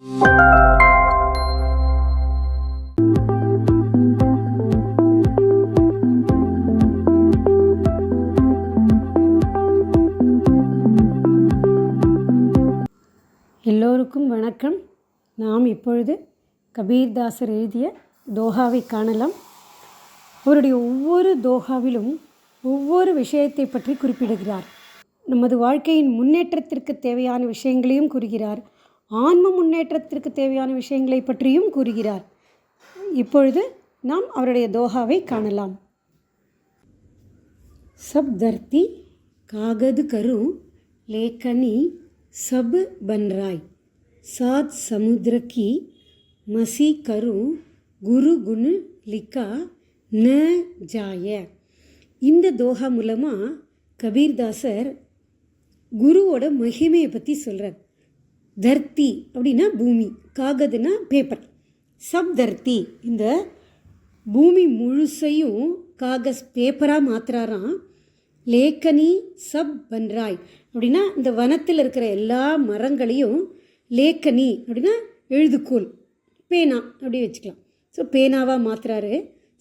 எல்லோருக்கும் வணக்கம். நாம் இப்பொழுது கபீர்தாசர் எழுதிய தோஹாவை காணலாம். அவருடைய ஒவ்வொரு தோஹாவிலும் ஒவ்வொரு விஷயத்தை பற்றி குறிப்பிடுகிறார். நமது வாழ்க்கையின் முன்னேற்றத்திற்கு தேவையான விஷயங்களையும் கூறுகிறார். ஆன்ம முன்னேற்றத்திற்கு தேவையான விஷயங்களை பற்றியும் கூறுகிறார். இப்பொழுது நாம் அவருடைய தோஹாவை காணலாம். சப் தர்த்தி காகது கரு லேக்கனி सब बन राय सात समुद्र की मसी करूँ குரு குணு லிக்கா ந ஜாய. இந்த தோஹா மூலமாக கபீர்தாசர் குருவோட மகிமையை பற்றி சொல்கிறார். தர்த்தி அப்படின்னா பூமி, காகதுனா பேப்பர். சப் தர்த்தி இந்த பூமி முழுசையும் காகஸ் பேப்பராக மாற்றுறாராம். லேக்கனி சப் பன்ராய் அப்படின்னா இந்த வனத்தில் இருக்கிற எல்லா மரங்களையும் லேக்கனி அப்படின்னா எழுதுகோல், பேனா அப்படி வச்சுக்கலாம். ஸோ பேனாவாக மாற்றுறாரு.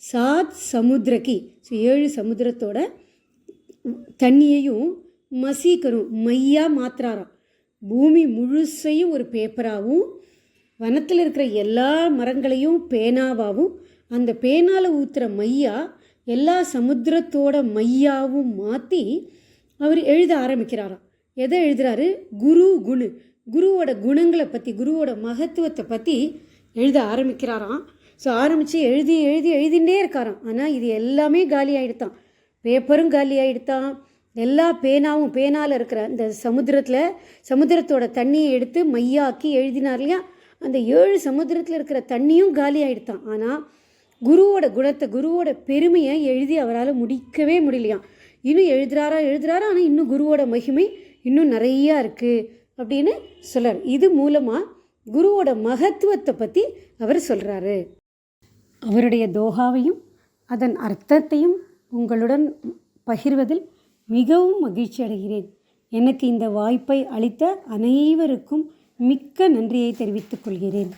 சாத் சமுத்திரக்கி, ஸோ 7 சமுத்திரத்தோட தண்ணியையும் மசீக்கரும் மையாக மாற்றுறாராம். பூமி முழுசையும் ஒரு பேப்பராகவும் வனத்தில் இருக்கிற எல்லா மரங்களையும் பேனாவாகவும் அந்த பேனால் ஊற்றுற மையா எல்லா சமுத்திரத்தோட மையாவும் மாற்றி அவர் எழுத ஆரம்பிக்கிறாராம். எதை எழுதுகிறாரு? குரு குணு, குருவோட குணங்களை பற்றி, குருவோட மகத்துவத்தை பற்றி எழுத ஆரம்பிக்கிறாராம். ஸோ ஆரம்பித்து எழுதிகிட்டே இருக்காராம். ஆனால் இது எல்லாமே காலி ஆகிடுத்தான். பேப்பரும் காலி ஆகிடுத்தான். எல்லா பேனாவும், பேனால் இருக்கிற இந்த சமுத்திரத்தோட தண்ணியை எடுத்து மையாக்கி எழுதினார் இல்லையா, அந்த 7 சமுத்திரத்தில் இருக்கிற தண்ணியும் காலி ஆகிடுத்தான். ஆனால் குருவோட குணத்தை, குருவோட பெருமையை எழுதி அவரால் முடிக்கவே முடியலையாம். இன்னும் எழுதுறாரா ஆனால் இன்னும் குருவோட மகிமை இன்னும் நிறையா இருக்குது அப்படின்னு சொல்கிறார். இது மூலமாக குருவோட மகத்துவத்தை பற்றி அவர் சொல்கிறாரு. அவருடைய தோஹாவையும் அதன் அர்த்தத்தையும் உங்களுடன் பகிர்வதில் மிகவும் மகிழ்ச்சி அடைகிறேன். எனக்கு இந்த வாய்ப்பை அளித்த அனைவருக்கும் மிக்க நன்றியை தெரிவித்துக் கொள்கிறேன்.